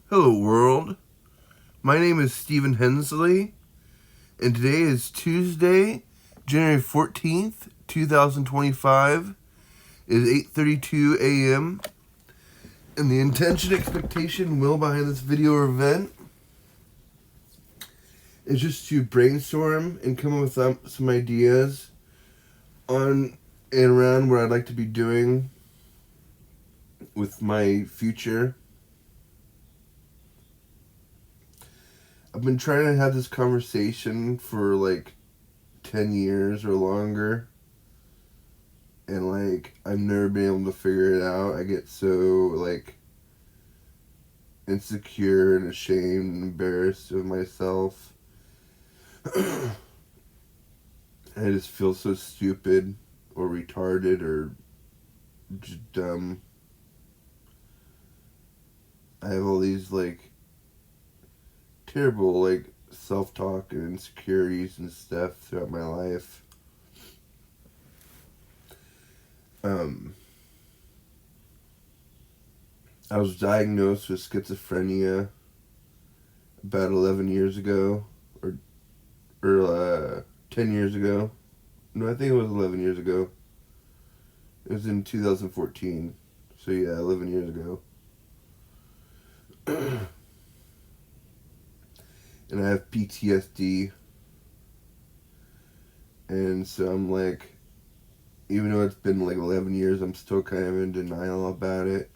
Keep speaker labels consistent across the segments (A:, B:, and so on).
A: Hello, world. My name is Stephen Hensley, and today is Tuesday, January 14th, 2025. It is 8:32 a.m., and the intention, expectation, will behind this video or event is just to brainstorm and come up with some ideas on and around what I'd like to be doing with my future. I've been trying to have this conversation for like 10 years or longer, and I've never been able to figure it out. I get so insecure and ashamed and embarrassed of myself. I just feel so stupid or retarded or just dumb. I have all these terrible self-talk and insecurities and stuff throughout my life. I was diagnosed with schizophrenia about 11 years ago, or 10 years ago. No, I think it was 11 years ago. It was in 2014. So yeah, 11 years ago. And I have PTSD. And so I'm even though it's been 11 years, I'm still kind of in denial about it.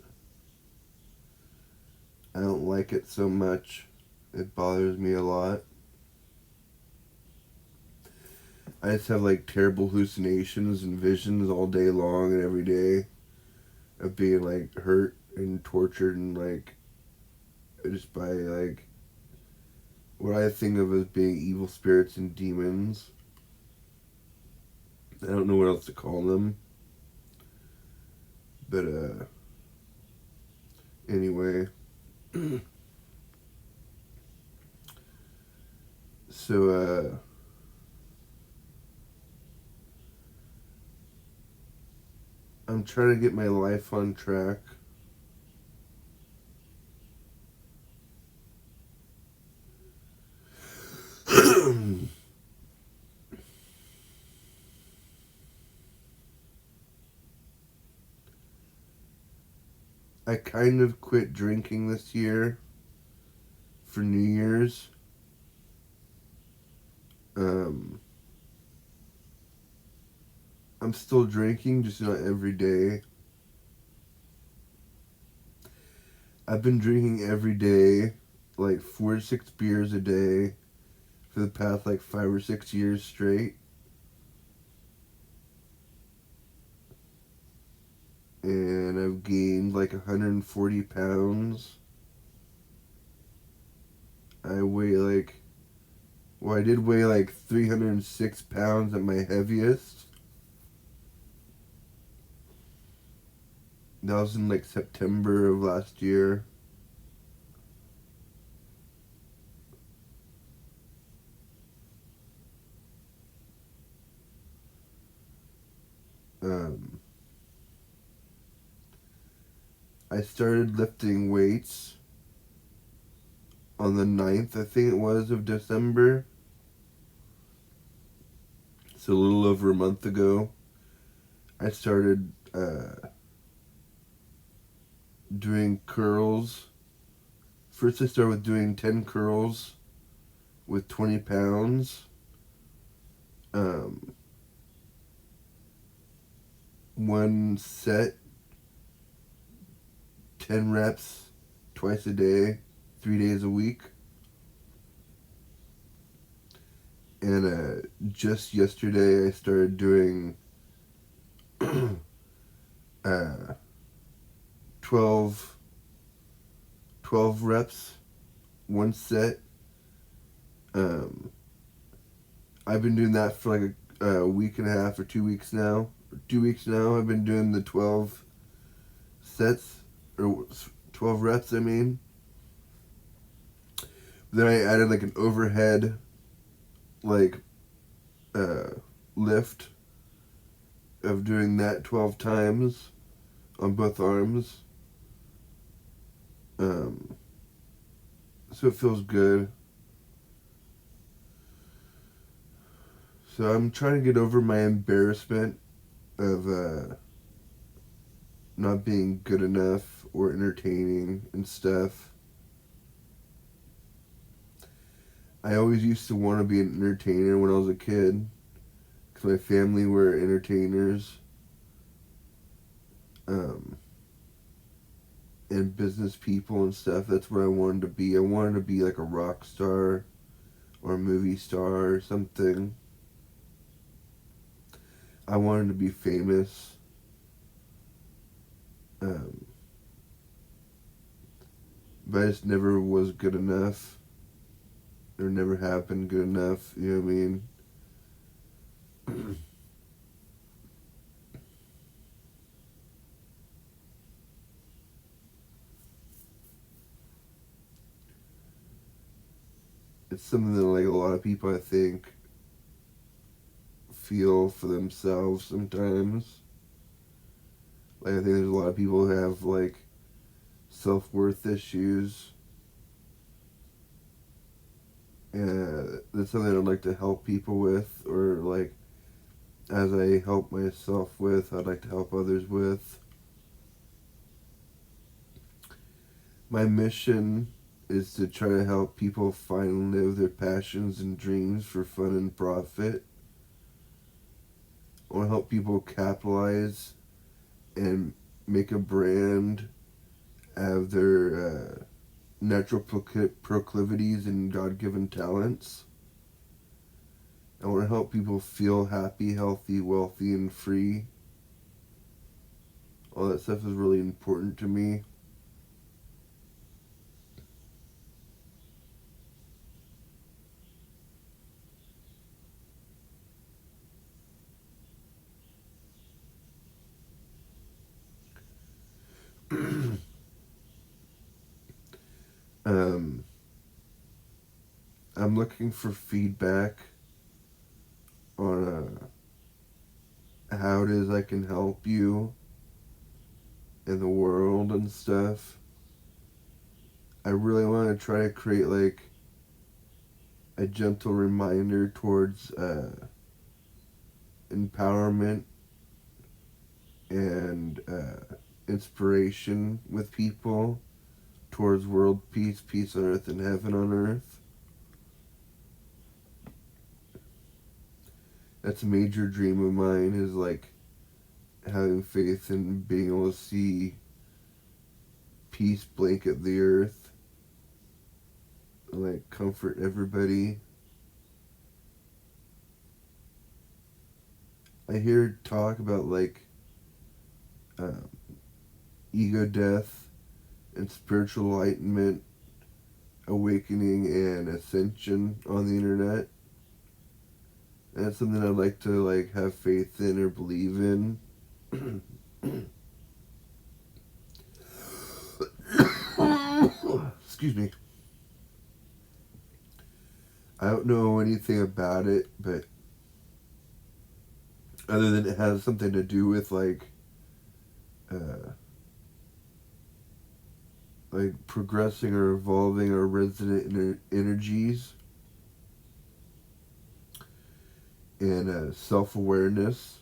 A: I don't like it so much. It bothers me a lot. I just have terrible hallucinations and visions all day long and every day of being hurt and tortured and just by what I think of as being evil spirits and demons. I don't know what else to call them. But anyway. So I'm trying to get my life on track. I kind of quit drinking this year for New Year's. I'm still drinking, just not every day. I've been drinking every day, 4 to 6 beers a day for the past 5 or 6 years straight. And I've gained 140 pounds. I weigh I did weigh 306 pounds at my heaviest. That was in September of last year. I started lifting weights on the 9th, I think it was, of December. So a little over a month ago. I started doing curls. First I started with doing 10 curls with 20 pounds. One set, 10 reps, twice a day, 3 days a week. And just yesterday I started doing 12 reps, one set. I've been doing that for a week and a half or 2 weeks now. 2 weeks now I've been doing the 12 sets, or 12 reps, I mean. Then I added an overhead lift of doing that 12 times on both arms. So it feels good. So I'm trying to get over my embarrassment of not being good enough or entertaining and stuff. I always used to want to be an entertainer when I was a kid because my family were entertainers um, and business people and stuff. That's what I wanted to be. I wanted to be like a rock star or a movie star or something. I wanted to be famous. Um, but I just never was good enough. Or never have been good enough. You know what I mean? It's something that like a lot of people I think feel for themselves sometimes. Like I think there's a lot of people who have like self-worth issues. And that's something I'd like to help people with, or like as I help myself with, I'd like to help others with. My mission is to try to help people find and live their passions and dreams for fun and profit. I want to help people capitalize and make a brand out of their natural proclivities and God-given talents. I want to help people feel happy, healthy, wealthy, and free. All that stuff is really important to me. um, I'm looking for feedback on how it is I can help you in the world and stuff. I really want to try to create like a gentle reminder towards empowerment and inspiration with people towards world peace, peace on earth and heaven on earth. That's a major dream of mine, is like having faith in being able to see peace blanket the earth and like comfort everybody. I hear talk about like um, ego death and spiritual enlightenment, awakening and ascension on the internet. And that's something I'd like to like have faith in or believe in. Excuse me. I don't know anything about it, but other than it has something to do with uh, like progressing or evolving our resonant energies and self-awareness.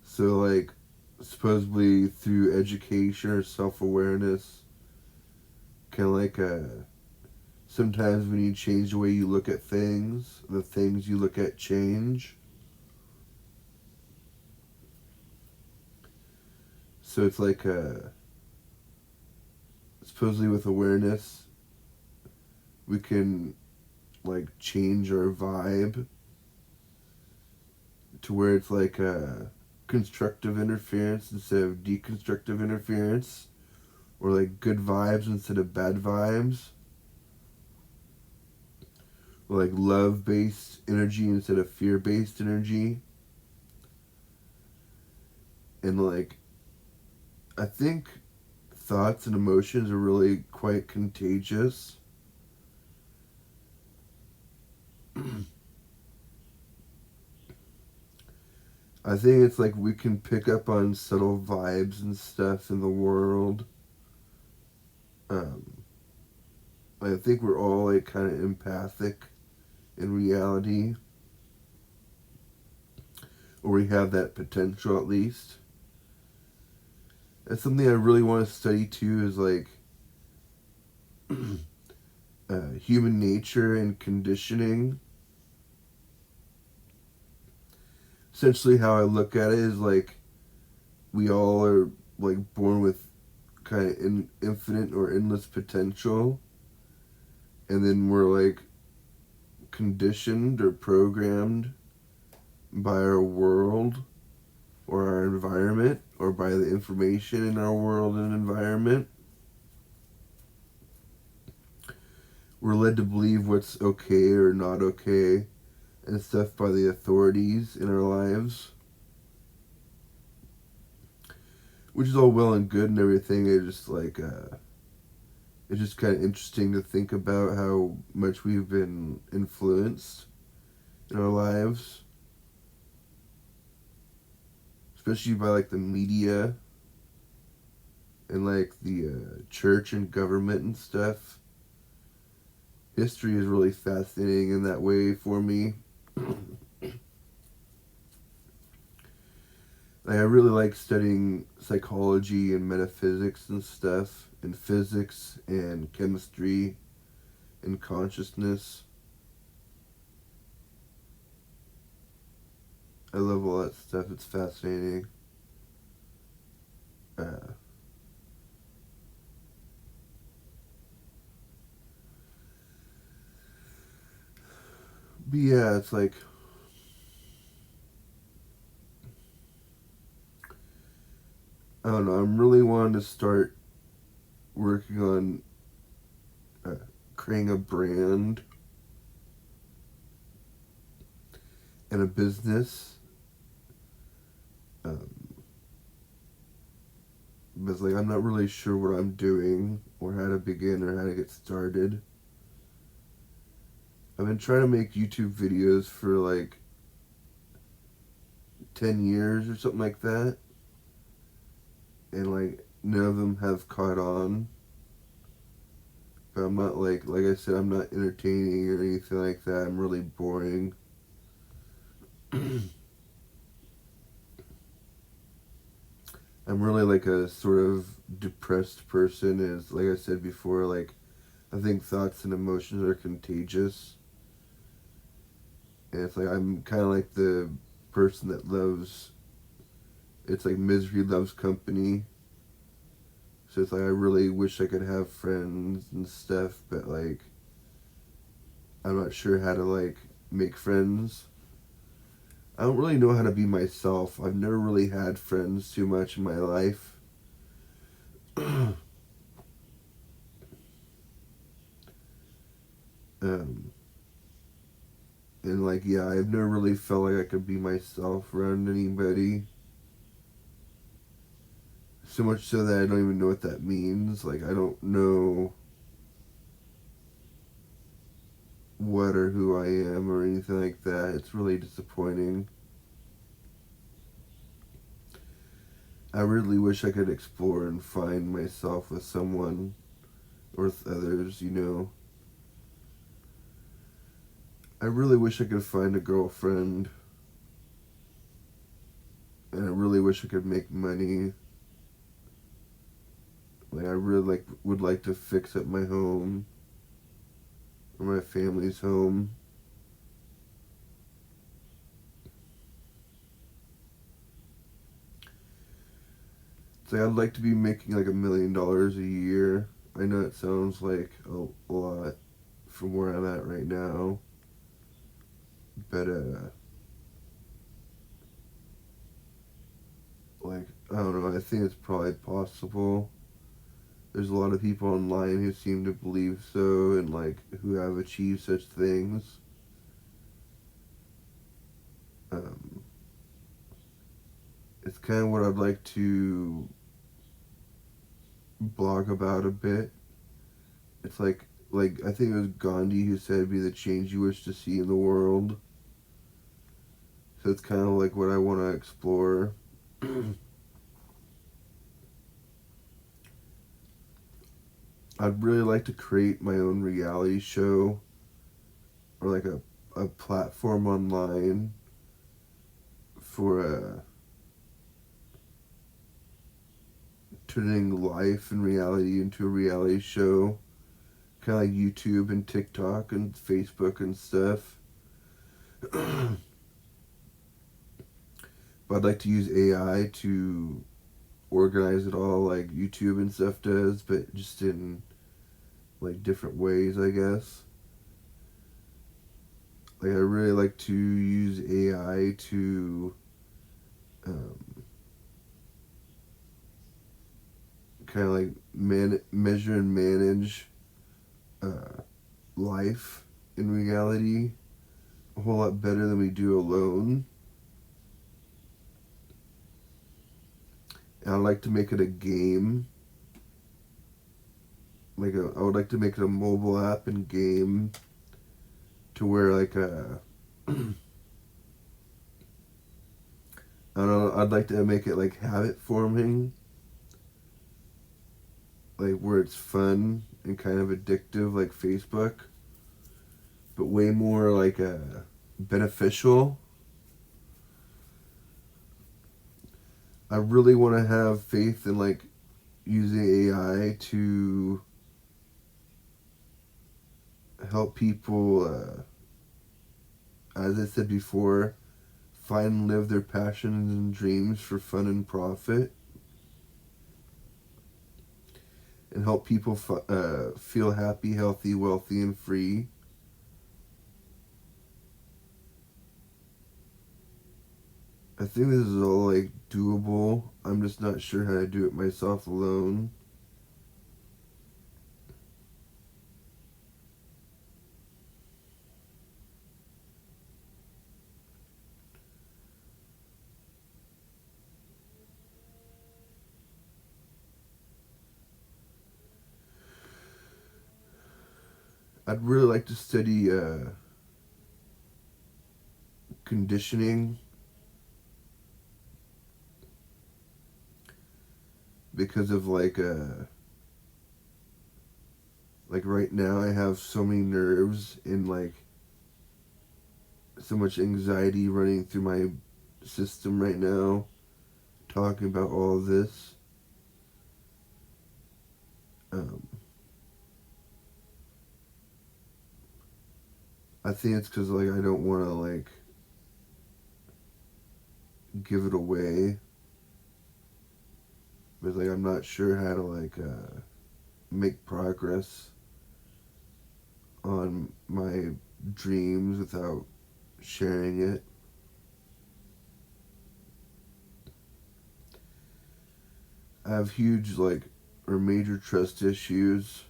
A: So like supposedly through education or self-awareness, kind of like sometimes when you change the way you look at things, the things you look at change. So it's like supposedly with awareness, we can like change our vibe to where it's like constructive interference instead of deconstructive interference, or like good vibes instead of bad vibes, or like love based energy instead of fear based energy. And like I think thoughts and emotions are really quite contagious. I think it's like we can pick up on subtle vibes and stuff in the world. Um, I think we're all like kind of empathic in reality, or we have that potential at least. That's something I really want to study too, is like human nature and conditioning. Essentially, how I look at it is like we all are like born with kind of infinite or endless potential, and then we're like conditioned or programmed by our world or our environment or by the information in our world and environment. We're led to believe what's okay or not okay and stuff by the authorities in our lives, which is all well and good and everything. It's just kind of interesting to think about how much we've been influenced in our lives, especially by like the media and like the church and government and stuff. History is really fascinating in that way for me. I really like studying psychology and metaphysics and stuff, and physics and chemistry and consciousness. I love all that stuff. It's fascinating. But yeah, it's like I don't know. I'm really wanting to start working on creating a brand and a business. But like I'm not really sure what I'm doing or how to begin or how to get started. I've been trying to make YouTube videos for like 10 years or something like that, and like none of them have caught on. But I'm not like I said, I'm not entertaining or anything like that. I'm really boring. I'm really like a sort of depressed person. Is like I said before, like I think thoughts and emotions are contagious, and it's like I'm kind of like the person that loves. It's like misery loves company. So it's like I really wish I could have friends and stuff, but like I'm not sure how to like make friends. I don't really know how to be myself. I've never really had friends too much in my life. um, and like yeah, I've never really felt like I could be myself around anybody. So much so that I don't even know what that means. Like I don't know what or who I am or anything like that. It's really disappointing. I really wish I could explore and find myself with someone or with others, you know. I really wish I could find a girlfriend, and I really wish I could make money. Like I really would like to fix up my home or my family's home. So I'd like to be making like $1 million a year. I know it sounds like a lot from where I'm at right now, but like I don't know. I think it's probably possible. There's a lot of people online who seem to believe so and like who have achieved such things. Um, it's kind of what I'd like to blog about a bit. It's like I think it was Gandhi who said, "Be the change you wish to see in the world." So it's kind of like what I want to explore. I'd really like to create my own reality show or like a platform online for turning life and reality into a reality show, kind of like YouTube and TikTok and Facebook and stuff. But I'd like to use AI to organize it all like YouTube and stuff does, but just in like different ways, I guess. Like I really like to use AI to um, kind of like measure and manage uh, life in reality a whole lot better than we do alone. And I'd like to make it a game. I would like to make it a mobile app and game to where I don't know, I'd like to make it like habit forming, like where it's fun and kind of addictive like Facebook, but way more like beneficial. I really want to have faith in like using AI to help people, as I said before, find and live their passions and dreams for fun and profit, and help people feel happy, healthy, wealthy, and free. I think this is all like doable. I'm just not sure how to do it myself alone. I'd really like to study conditioning because of like right now I have so many nerves and like so much anxiety running through my system right now talking about all of this. Um, I think it's because like I don't want to like give it away, but like I'm not sure how to like make progress on my dreams without sharing it. I have huge like or major trust issues.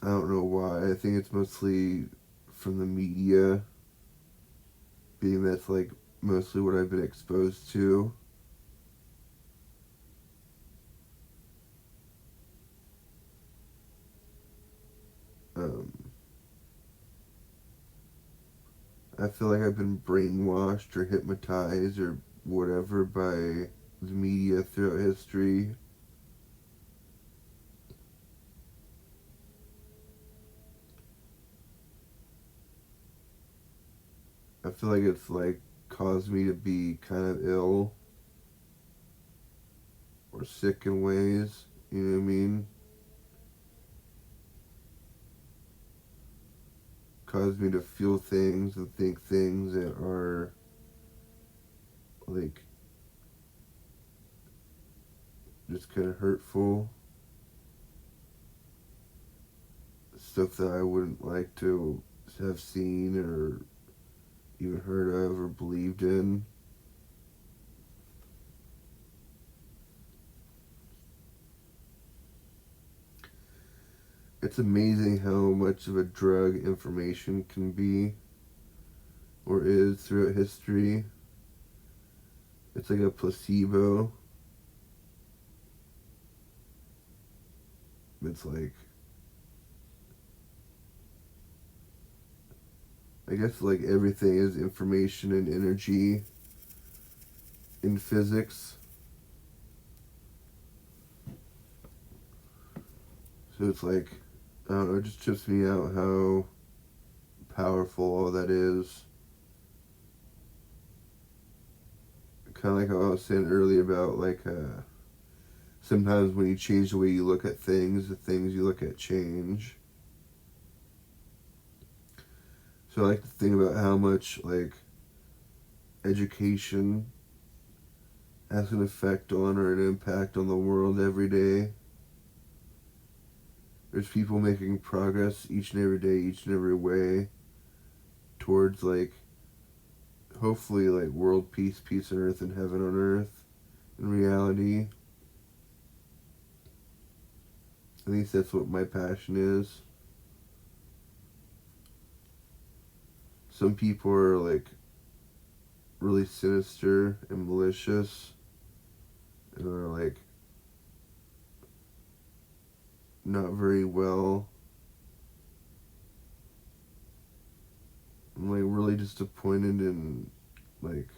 A: I don't know why. I think it's mostly from the media, being that's like mostly what I've been exposed to. Um, I feel like I've been brainwashed or hypnotized or whatever by the media throughout history. I feel like it's like caused me to be kind of ill or sick in ways. You know what I mean? Caused me to feel things and think things that are like just kind of hurtful. Stuff that I wouldn't like to have seen or even heard of or believed in. It's amazing how much of a drug information can be or is throughout history. It's like a placebo. It's like, I guess like everything is information and energy. in physics. So it's like, I don't know, it just trips me out how powerful all that is. Kind of like how I was saying earlier about like sometimes when you change the way you look at things, the things you look at change. So I like to think about how much like education has an effect on or an impact on the world every day. There's people making progress each and every day, each and every way towards like hopefully like world peace, peace on earth and heaven on earth in reality. At least that's what my passion is. Some people are like really sinister and malicious and are like not very well. I'm like really disappointed in like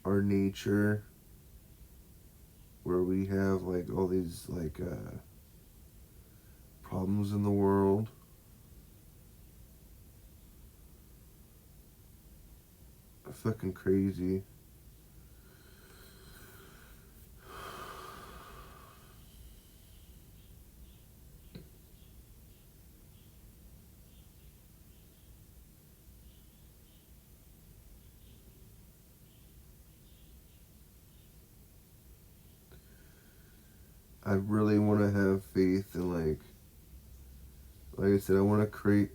A: our nature where we have like all these like problems in the world. Fucking crazy. I really want to have faith in like I said, I want to create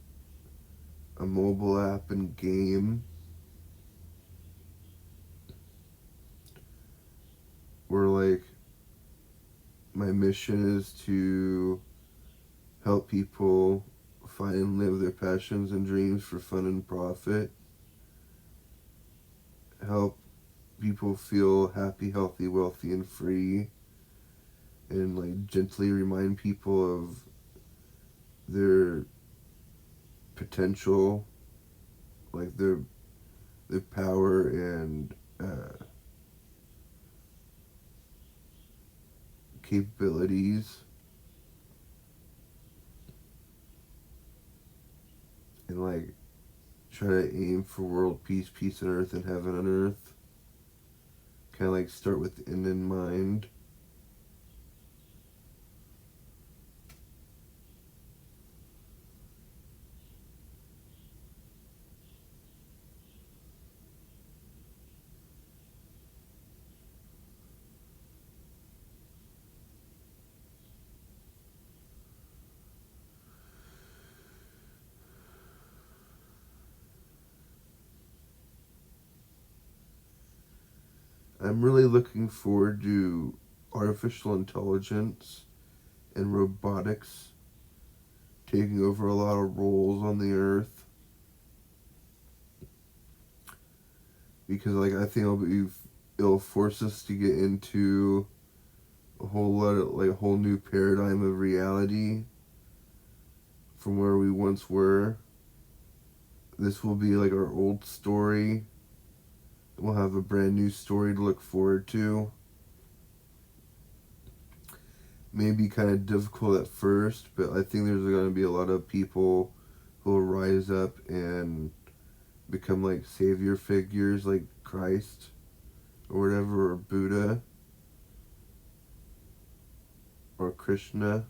A: a mobile app and game where like my mission is to help people find and live their passions and dreams for fun and profit. Help people feel happy, healthy, wealthy, and free. And like gently remind people of their potential, like their power and capabilities, and like try to aim for world peace, peace on earth and heaven on earth. Kind of like start with the end in mind. I'm really looking forward to artificial intelligence and robotics taking over a lot of roles on the earth, because like I think it'll force us to get into a whole lot of like a whole new paradigm of reality from where we once were. This will be like our old story. We'll have a brand new story to look forward to. Maybe kind of difficult at first, but I think there's going to be a lot of people who will rise up and become like savior figures like Christ or whatever, or Buddha or Krishna.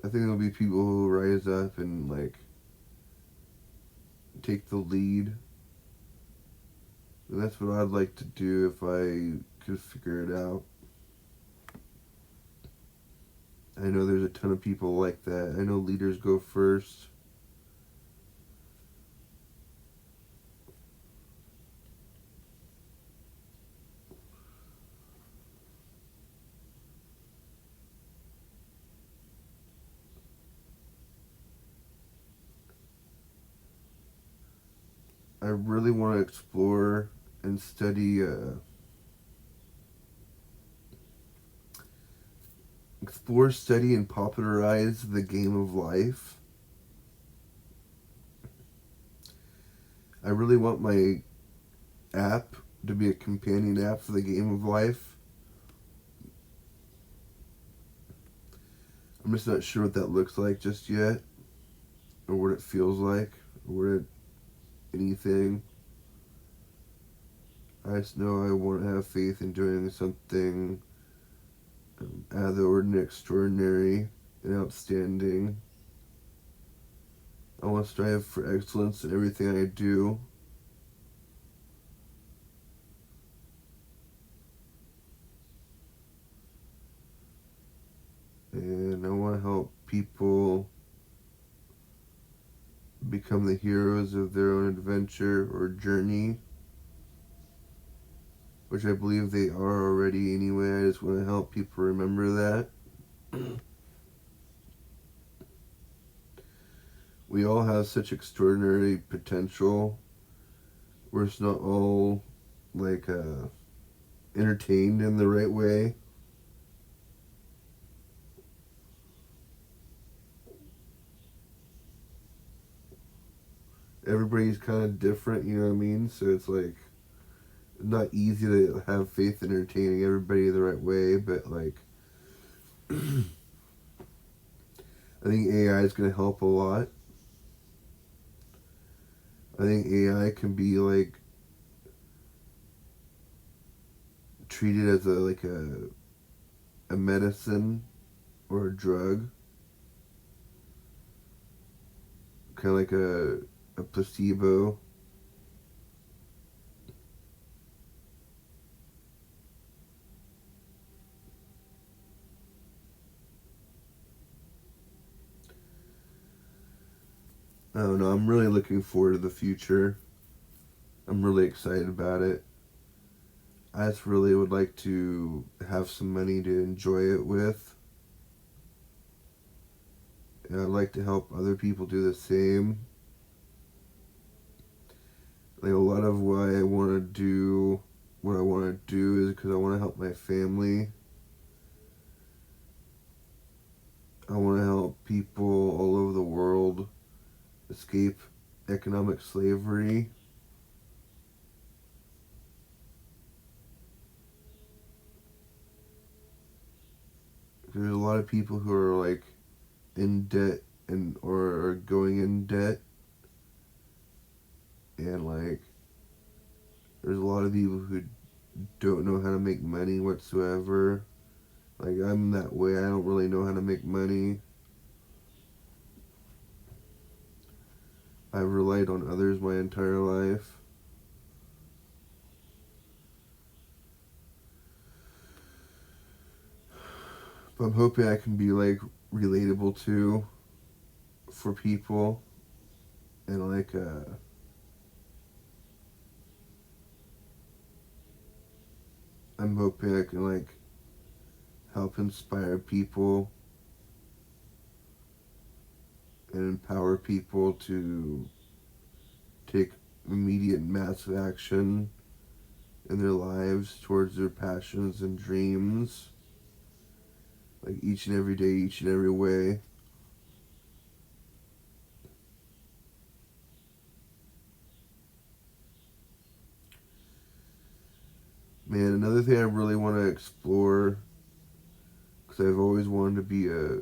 A: I think there'll be people who will rise up and like take the lead. And that's what I'd like to do if I could figure it out. I know there's a ton of people like that. I know leaders go first. I really want to explore and study study and popularize the game of life. I really want my app to be a companion app for the game of life. I'm just not sure what that looks like just yet, or what it feels like, or anything. I just know I want to have faith in doing something out of the ordinary, extraordinary, and outstanding. I want to strive for excellence in everything I do. And I want to help people become the heroes of their own adventure or journey, which I believe they are already anyway. I just want to help people remember that. We all have such extraordinary potential. We're just not all like entertained in the right way. Everybody's kind of different, you know what I mean? So it's like not easy to have faith in entertaining everybody the right way, but like I think AI is going to help a lot. I think AI can be like treated as a medicine or a drug, kind of like a placebo. I don't know. I'm really looking forward to the future. I'm really excited about it. I just really would like to have some money to enjoy it with. And I'd like to help other people do the same. Like a lot of what I want to do is because I want to help my family. I want to help people all over the world escape economic slavery. There's a lot of people who are like in debt or are going in debt, and like there's a lot of people who don't know how to make money whatsoever. Like I'm that way. I don't really know how to make money. I've relied on others my entire life. But I'm hoping I can be like relatable too for people, and like I'm hoping I can like help inspire people and empower people to take immediate massive action in their lives towards their passions and dreams, like each and every day, each and every way. Man, another thing I really want to explore, because I've always wanted to be a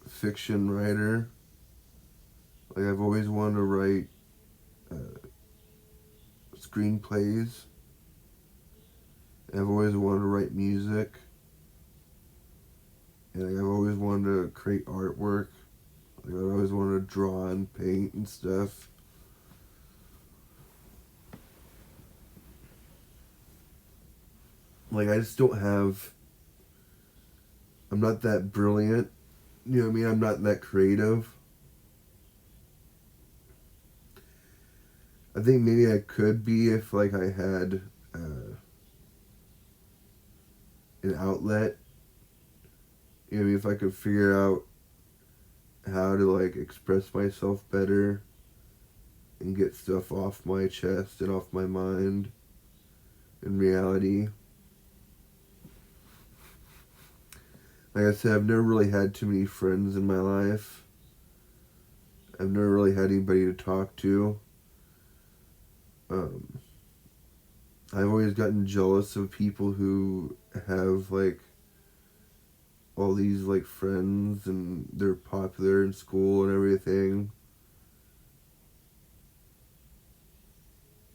A: fiction writer. Like I've always wanted to write screenplays. I've always wanted to write music. And like, I've always wanted to create artwork. Like I've always wanted to draw and paint and stuff. Like I just don't have. I'm not that brilliant. You know what I mean? I'm not that creative. I think maybe I could be if like I had an outlet. You know what I mean? If I could figure out how to like express myself better and get stuff off my chest and off my mind in reality. Like I said, I've never really had too many friends in my life. I've never really had anybody to talk to. Um, I've always gotten jealous of people who have like all these like friends and they're popular in school and everything.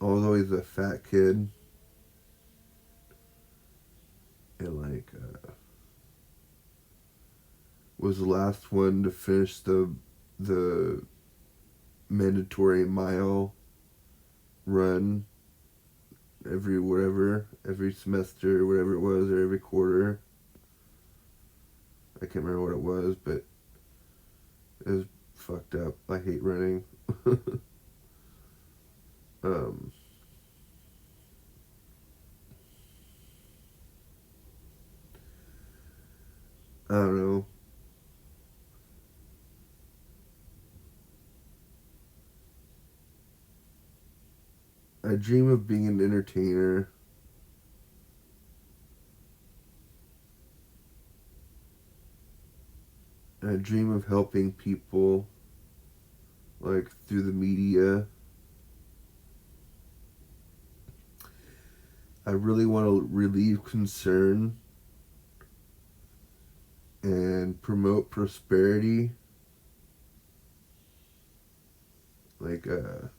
A: I was always a fat kid and like was the last one to finish the mandatory mile run every semester, whatever it was, or every quarter. I can't remember what it was, but it was fucked up. I hate running. um, I don't know. I dream of being an entertainer. I dream of helping people, like through the media. I really want to relieve concern and promote prosperity. Like, kind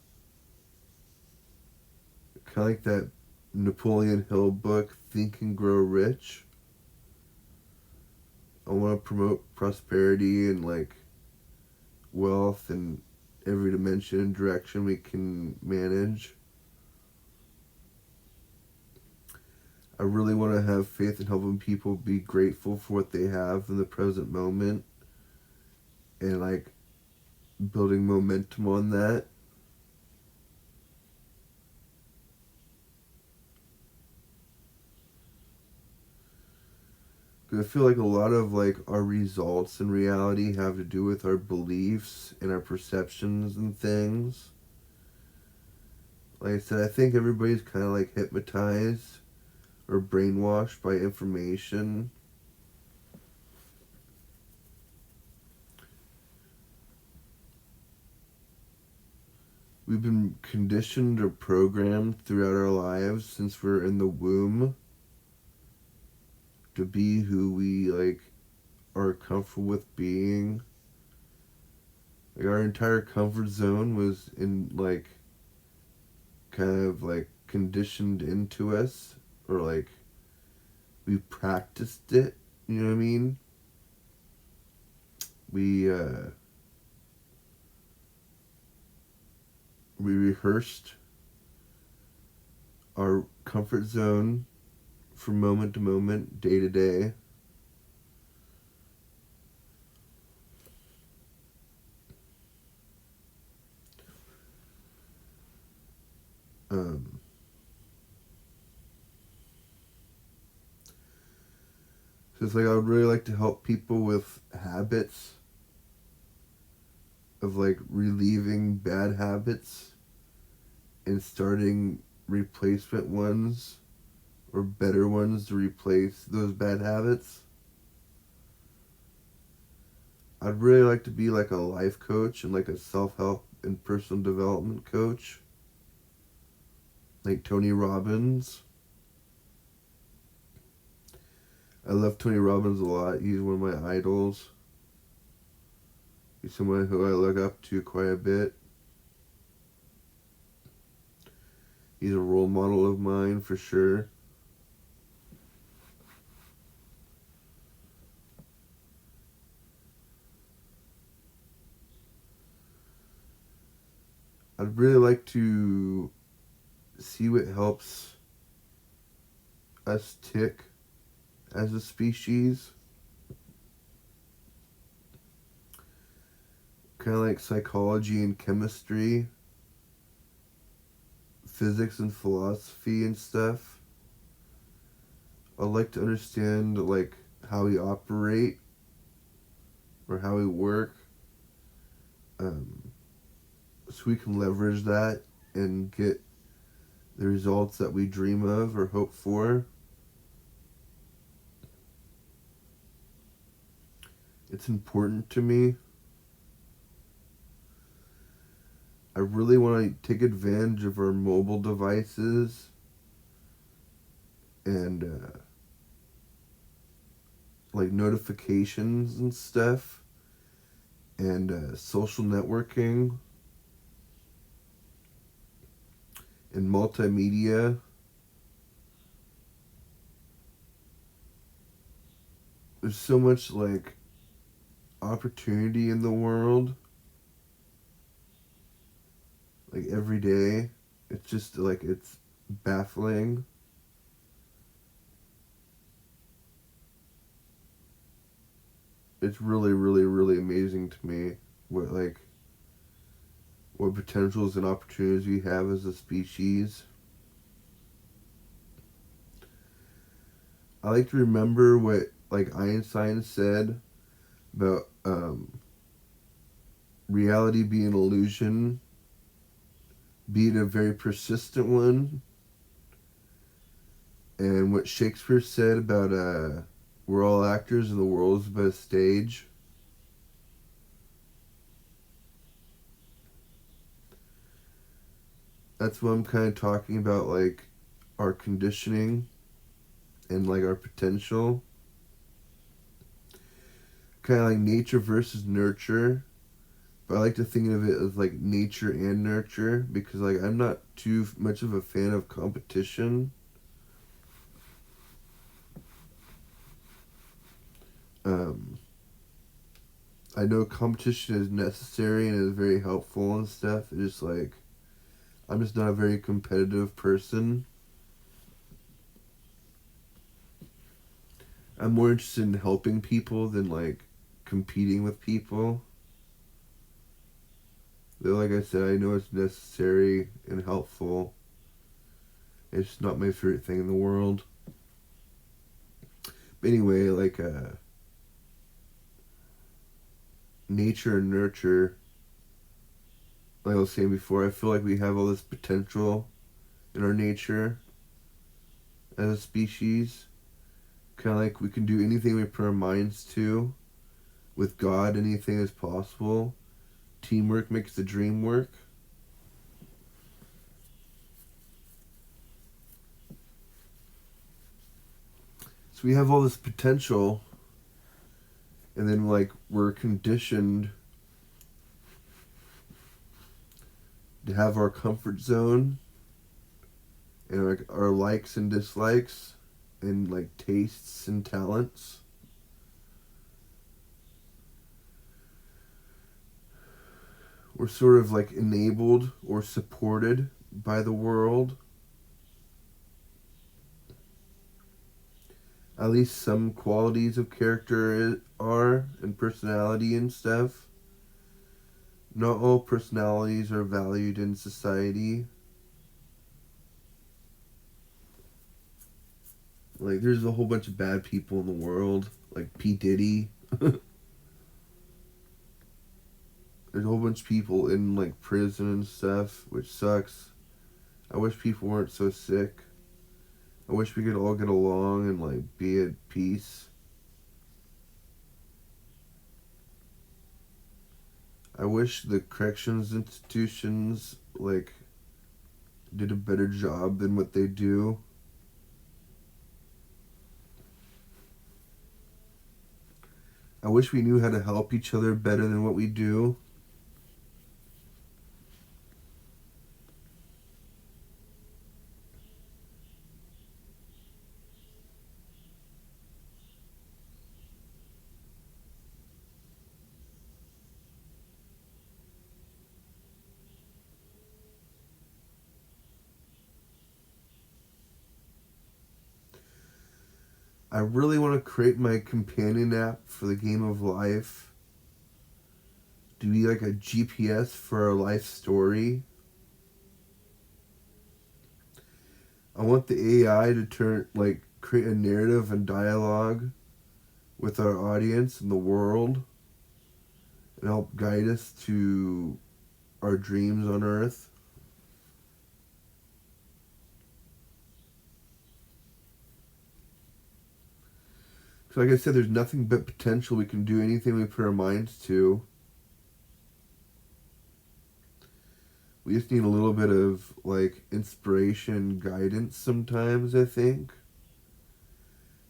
A: of like that Napoleon Hill book, Think and Grow Rich. I want to promote prosperity and like wealth in every dimension and direction we can manage. I really want to have faith in helping people be grateful for what they have in the present moment and like building momentum on that. Because I feel like a lot of like our results in reality have to do with our beliefs and our perceptions and things. Like I said, I think everybody's kind of like hypnotized or brainwashed by information. We've been conditioned or programmed throughout our lives since we're in the womb to be who we like are comfortable with being. Like our entire comfort zone was in like kind of like conditioned into us, or like we practiced it, you know what I mean? We rehearsed our comfort zone from moment to moment, day to day. Um, so it's like I would really like to help people with habits of like relieving bad habits and starting replacement ones or better ones to replace those bad habits. I'd really like to be like a life coach and like a self-help and personal development coach, like Tony Robbins. I love Tony Robbins a lot. He's one of my idols. He's someone who I look up to quite a bit. He's a role model of mine for sure. I'd really like to see what helps us tick as a species. Kind of like psychology and chemistry, physics and philosophy and stuff. I'd like to understand like how we operate or how we work, um, so we can leverage that and get the results that we dream of or hope for. It's important to me. I really want to take advantage of our mobile devices and like notifications and stuff and social networking and multimedia. There's so much like opportunity in the world, like every day. It's just like it's baffling. It's really, really, really amazing to me what potentials and opportunities we have as a species. I like to remember what like Einstein said about reality being an illusion, being a very persistent one, and what Shakespeare said about we're all actors and the world is but a stage. That's what I'm kind of talking about, like our conditioning and like our potential. Kind of like nature versus nurture. But I like to think of it as like nature and nurture because like I'm not too much of a fan of competition. Um, I know competition is necessary and is very helpful and stuff. It's just like I'm just not a very competitive person. I'm more interested in helping people than like competing with people. Though, like I said, I know it's necessary and helpful. It's just not my favorite thing in the world. But anyway, like nature and nurture, like I was saying before, I feel like we have all this potential in our nature as a species. Kind of like we can do anything we put our minds to. With God, anything is possible. Teamwork makes the dream work. So we have all this potential, and then like we're conditioned to have our comfort zone and like our likes and dislikes and like tastes and talents. We're sort of like enabled or supported by the world. At least some qualities of character are and personality and stuff. Not all personalities are valued in society. Like there's a whole bunch of bad people in the world, like P. Diddy. There's a whole bunch of people in like prison and stuff, which sucks. I wish people weren't so sick. I wish we could all get along and like be at peace. I wish the corrections institutions like did a better job than what they do. I wish we knew how to help each other better than what we do. I really want to create my companion app for the game of life to be like a GPS for our life story. I want the AI to create a narrative and dialogue with our audience and the world and help guide us to our dreams on Earth. So like I said, there's nothing but potential. We can do anything we put our minds to. We just need a little bit of like inspiration, guidance sometimes, I think.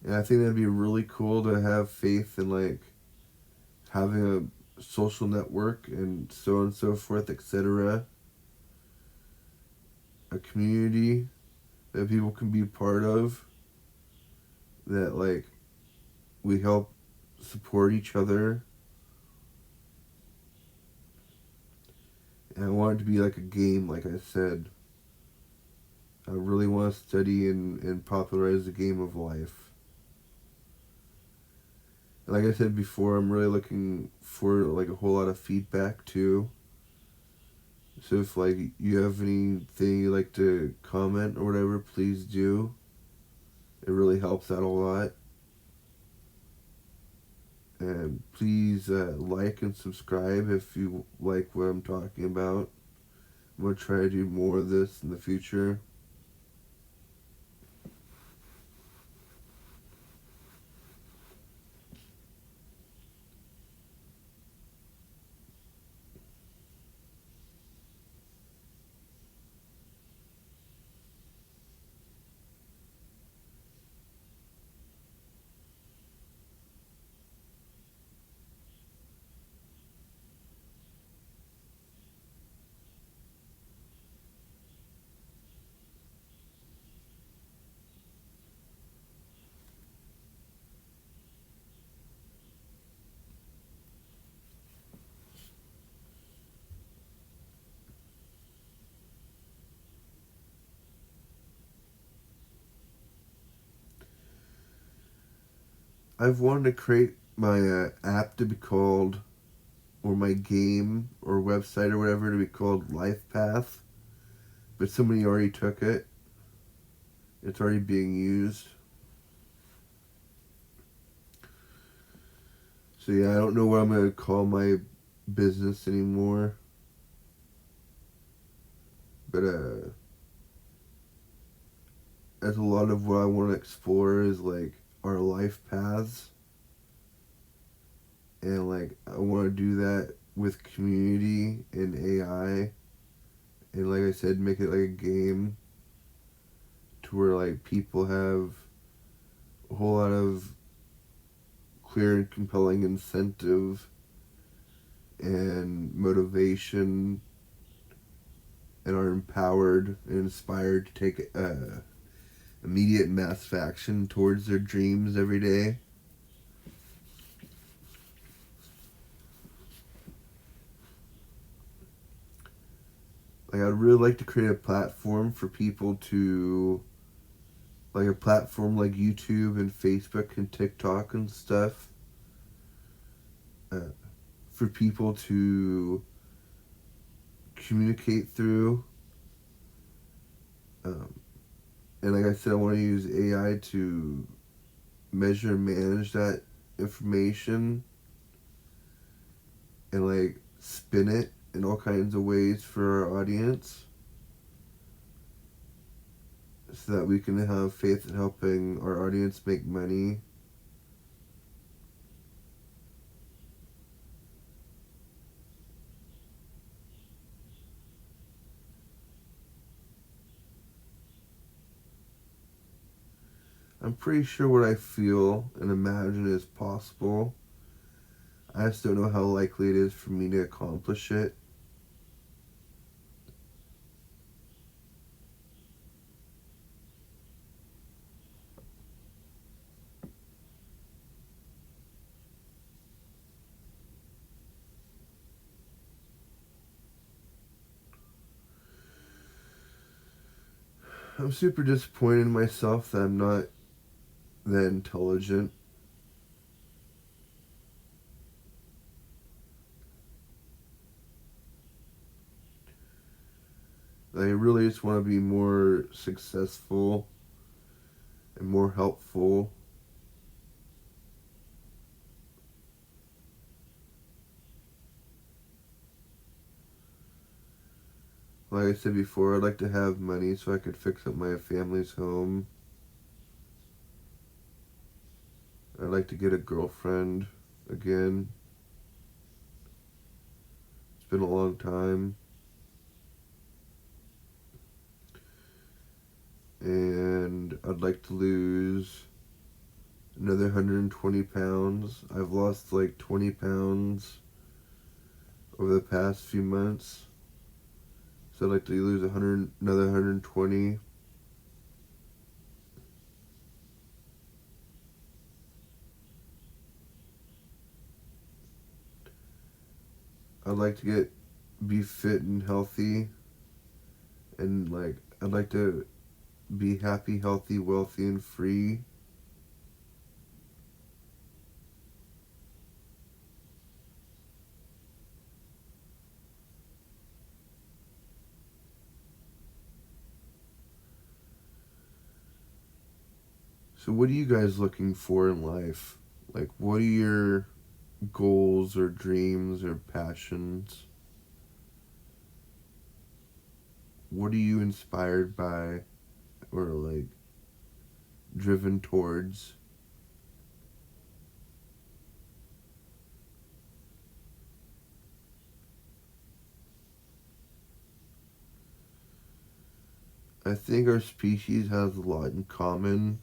A: And I think that'd be really cool to have faith in like having a social network and so forth, etc. A community that people can be part of, that like we help support each other. And I want it to be like a game, like I said. I really want to study and popularize the game of life. And like I said before, I'm really looking for like a whole lot of feedback too. So if like you have anything you'd like to comment or whatever, please do. It really helps out a lot. And please like and subscribe if you like what I'm talking about. I'm going to try to do more of this in the future. I've wanted to create my app to be called, or my game or website or whatever, to be called Life Path, but somebody already took it. It's already being used. So yeah, I don't know what I'm going to call my business anymore. But that's a lot of what I want to explore is like our life paths. And like I want to do that with community and AI. And like I said, make it like a game to where like people have a whole lot of clear and compelling incentive and motivation, and are empowered and inspired to take immediate massive action towards their dreams every day. Like I'd really like to create a platform for people to, like a platform like YouTube and Facebook and TikTok and stuff, for people to communicate through. Um, and like I said, I want to use AI to measure and manage that information and like spin it in all kinds of ways for our audience, so that we can have faith in helping our audience make money. I'm pretty sure what I feel and imagine is possible. I just don't know how likely it is for me to accomplish it. I'm super disappointed in myself that I'm not that intelligent. I really just want to be more successful and more helpful. Like I said before, I'd like to have money so I could fix up my family's home. I'd like to get a girlfriend again. It's been a long time. and I'd like to lose another 120 pounds. I've lost like 20 pounds over the past few months, so I'd like to lose another 120. I'd like to be fit and healthy, and like I'd like to be happy, healthy, wealthy, and free. So what are you guys looking for in life? Like, what are your goals or dreams or passions? What are you inspired by or like driven towards? I think our species has a lot in common.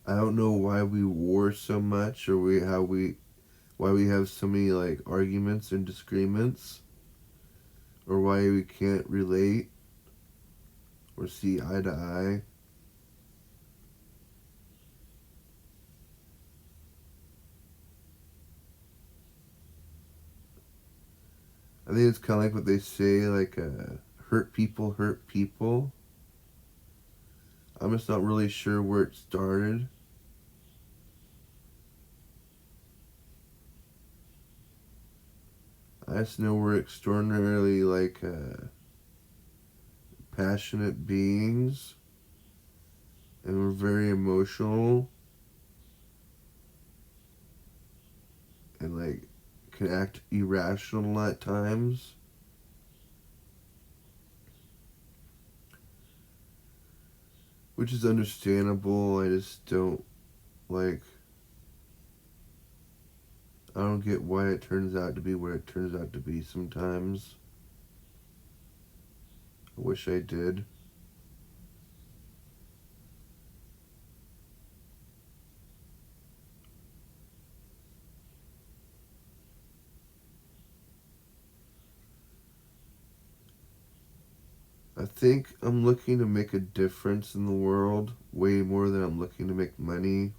A: I don't know why we war so much, or why we have so many like arguments and disagreements, or why we can't relate or see eye to eye. I think it's kind of like what they say, like hurt people hurt people. I'm just not really sure where it started. I just know we're extraordinarily like passionate beings, and we're very emotional, and like can act irrational at times. Which is understandable. I just don't like. I don't get why it turns out to be what it turns out to be sometimes. I wish I did. I think I'm looking to make a difference in the world way more than I'm looking to make money.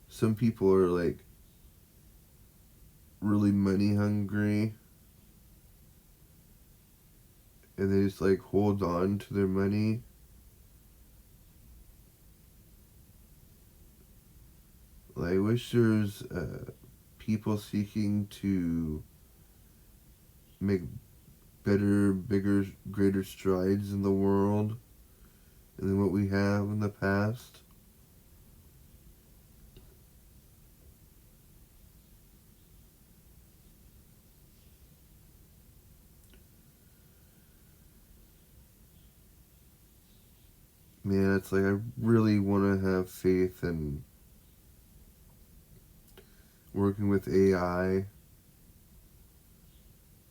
A: Some people are like really money hungry, and they just like hold on to their money. Like, I wish there was people seeking to make better, bigger, greater strides in the world than what we have in the past. Man, it's like I really want to have faith in working with AI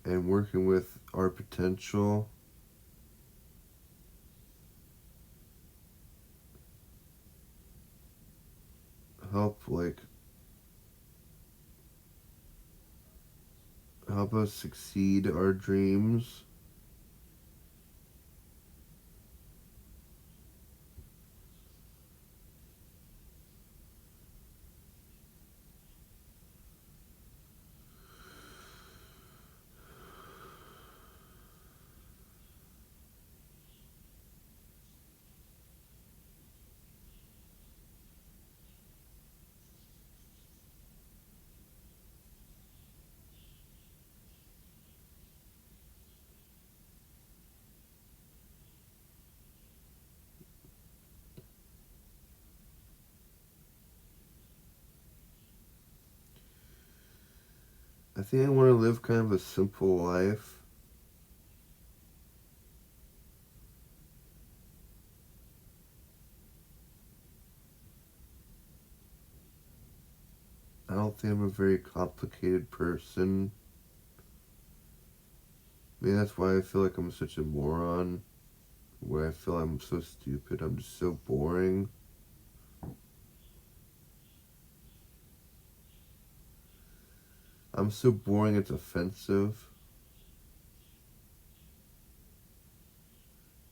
A: and working with our potential. Help help us succeed our dreams. I think I want to live kind of a simple life. I don't think I'm a very complicated person. Maybe that's why I feel like I'm such a moron. Where I feel I'm so stupid. I'm just so boring. I'm so boring it's offensive.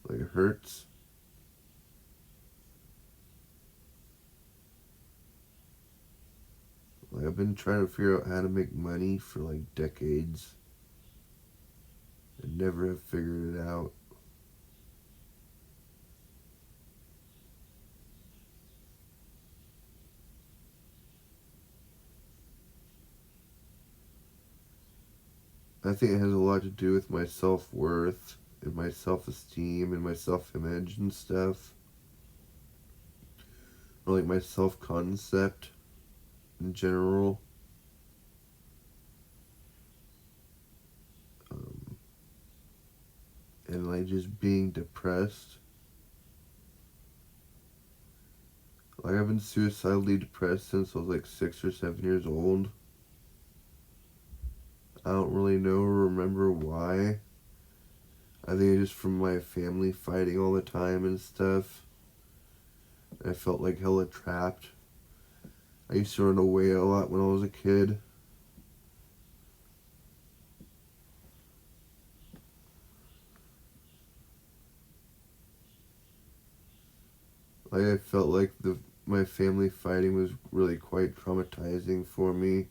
A: Like it hurts. Like I've been trying to figure out how to make money for like decades. And never have figured it out. I think it has a lot to do with my self-worth and my self-esteem and my self-image and stuff. Or like my self-concept in general. Um, and like just being depressed. Like I've been suicidally depressed since I was like 6 or 7 years old. I don't really know or remember why. I think it's just from my family fighting all the time and stuff. I felt like hella trapped. I used to run away a lot when I was a kid. Like I felt like my family fighting was really quite traumatizing for me.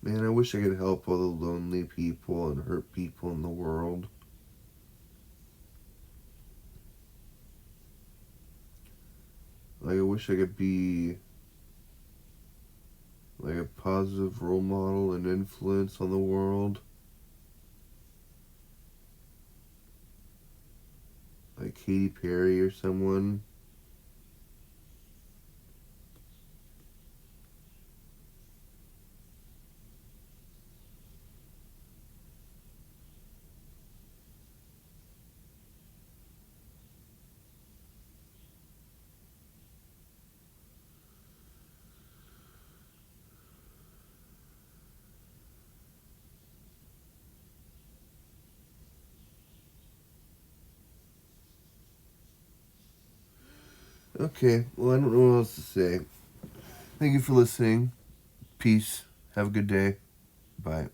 A: Man, I wish I could help all the lonely people and hurt people in the world. Like I wish I could be like a positive role model and influence on the world. Like Katy Perry or someone. Okay, well I don't know what else to say. Thank you for listening. Peace. Have a good day. Bye.